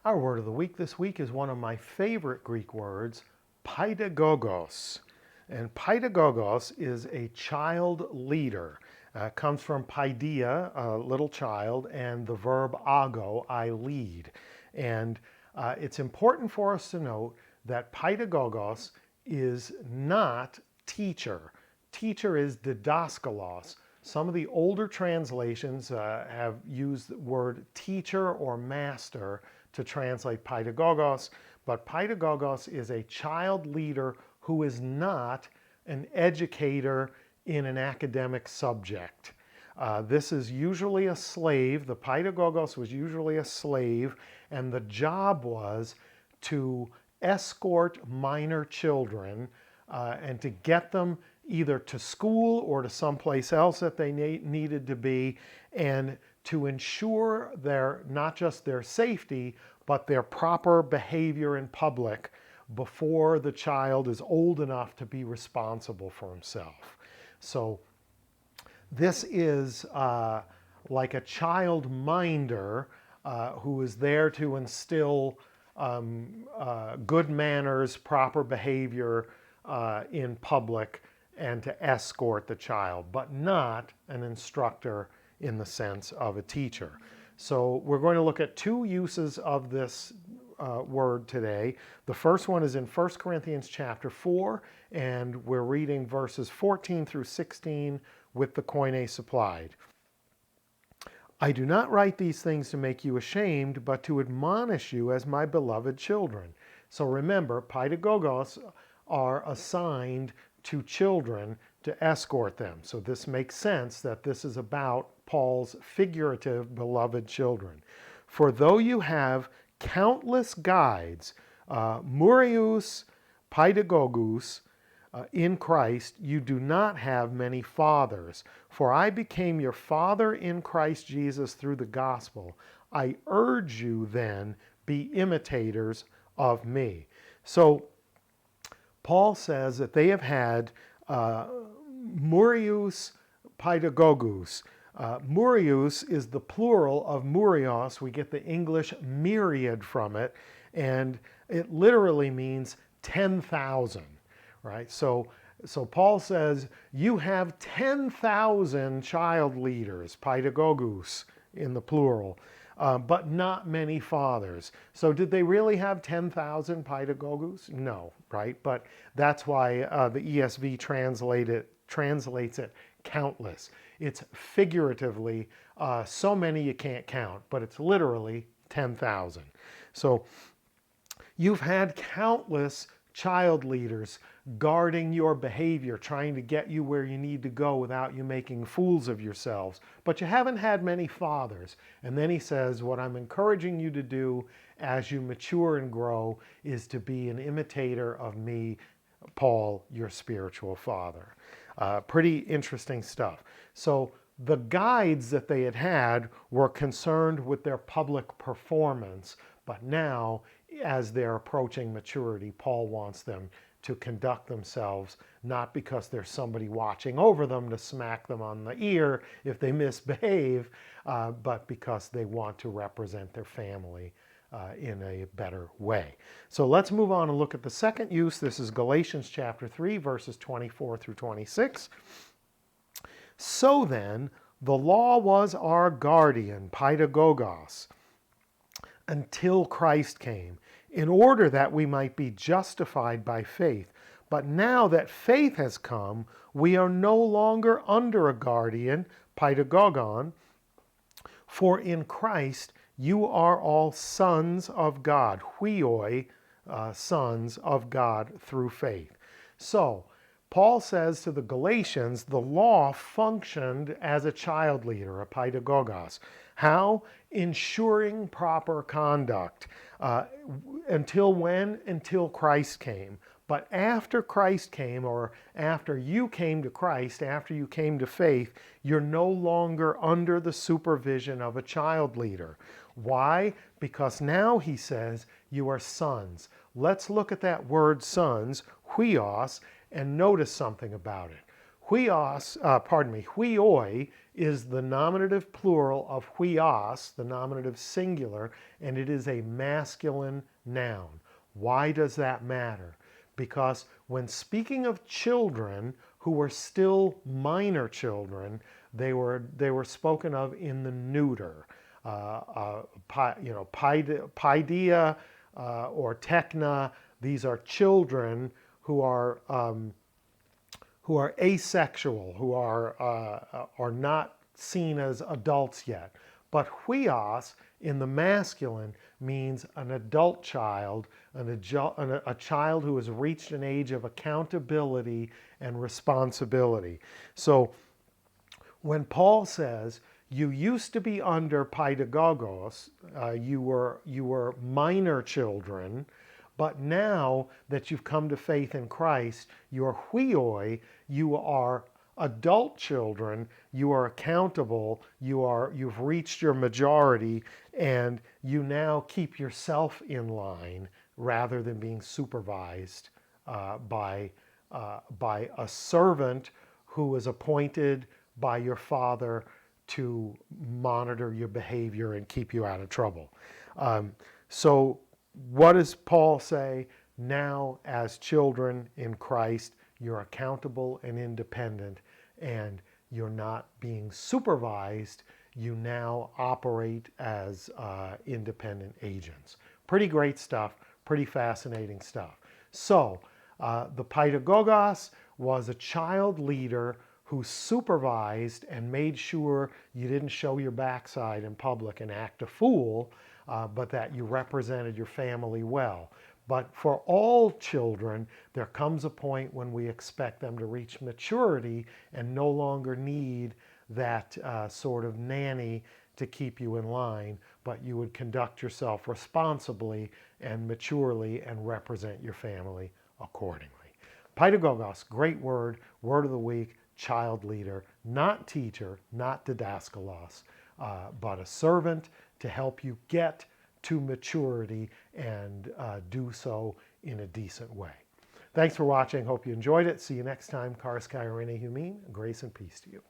Our word of the week this week is one of my favorite Greek words, paidagogos. And paidagogos is a child leader. Comes from paideia, a little child, and the verb ago, I lead. And it's important for us to note that paidagogos is not teacher. Teacher is didaskalos. Some of the older translations have used the word teacher or master to translate paidagogos, but paidagogos is a child leader who is not an educator in an academic subject. This is usually a slave. The paidagogos was usually a slave, and the job was to escort minor children and to get them either to school or to someplace else that they needed to be, and to ensure not just their safety, but their proper behavior in public before the child is old enough to be responsible for himself. So this is like a child minder who is there to instill good manners, proper behavior in public, and to escort the child, but not an instructor in the sense of a teacher. So we're going to look at two uses of this word today. The first one is in 1 Corinthians chapter 4, and we're reading verses 14 through 16 with the Koine supplied. I do not write these things to make you ashamed, but to admonish you as my beloved children. So remember, paidagogos are assigned to children to escort them. So this makes sense that this is about Paul's figurative beloved children. For though you have countless guides, murius paidagogus, in Christ, you do not have many fathers. For I became your father in Christ Jesus through the gospel. I urge you then, be imitators of me. So Paul says that they have had murius paidagogus. Murius is the plural of murios. We get the English myriad from it, and it literally means 10,000, right? So Paul says, you have 10,000 child leaders, paidagogus in the plural, but not many fathers. So did they really have 10,000 paidagogus? No, right? But that's why the ESV translates it countless. It's figuratively so many you can't count, but it's literally 10,000. So you've had countless child leaders guarding your behavior, trying to get you where you need to go without you making fools of yourselves. But you haven't had many fathers. And then he says, what I'm encouraging you to do as you mature and grow is to be an imitator of me, Paul, your spiritual father. Pretty interesting stuff. So the guides that they had were concerned with their public performance, but now, as they're approaching maturity, Paul wants them to conduct themselves not because there's somebody watching over them to smack them on the ear if they misbehave, but because they want to represent their family in a better way. So let's move on and look at the second use. This is Galatians chapter 3, verses 24 through 26. So then, the law was our guardian, paidagogos, until Christ came, in order that we might be justified by faith. But now that faith has come, we are no longer under a guardian, paidagogon, for in Christ you are all sons of God, huioi, sons of God through faith. So, Paul says to the Galatians, the law functioned as a child leader, a paidagogos. How? Ensuring proper conduct. Until when? Until Christ came. But after Christ came, or after you came to Christ, after you came to faith, you're no longer under the supervision of a child leader. Why? Because now, he says, you are sons. Let's look at that word sons, huios, and notice something about it. Huioi is the nominative plural of huios, the nominative singular, and it is a masculine noun. Why does that matter? Because when speaking of children who were still minor children, they were spoken of in the neuter. Paideia or techna, these are children who are asexual, who are not seen as adults yet. But huios in the masculine means an adult child, a child who has reached an age of accountability and responsibility. So when Paul says, you used to be under paidagogos, you were minor children, but now that you've come to faith in Christ, you're huioi, you are adult children, you are accountable, you've reached your majority, and you now keep yourself in line rather than being supervised by a servant who is appointed by your father to monitor your behavior and keep you out of trouble. So what does Paul say? Now, as children in Christ, you're accountable and independent, and you're not being supervised. You now operate as independent agents. Pretty great stuff, pretty fascinating stuff. So, the paidagogos was a child leader who supervised and made sure you didn't show your backside in public and act a fool, but that you represented your family well. But for all children, there comes a point when we expect them to reach maturity and no longer need that sort of nanny to keep you in line, but you would conduct yourself responsibly and maturely and represent your family accordingly. Paidagogos, great word of the week, child leader, not teacher, not didaskalos, but a servant to help you get to maturity and do so in a decent way. Thanks for watching. Hope you enjoyed it. See you next time. Charis Kai Rene Humin. Grace and peace to you.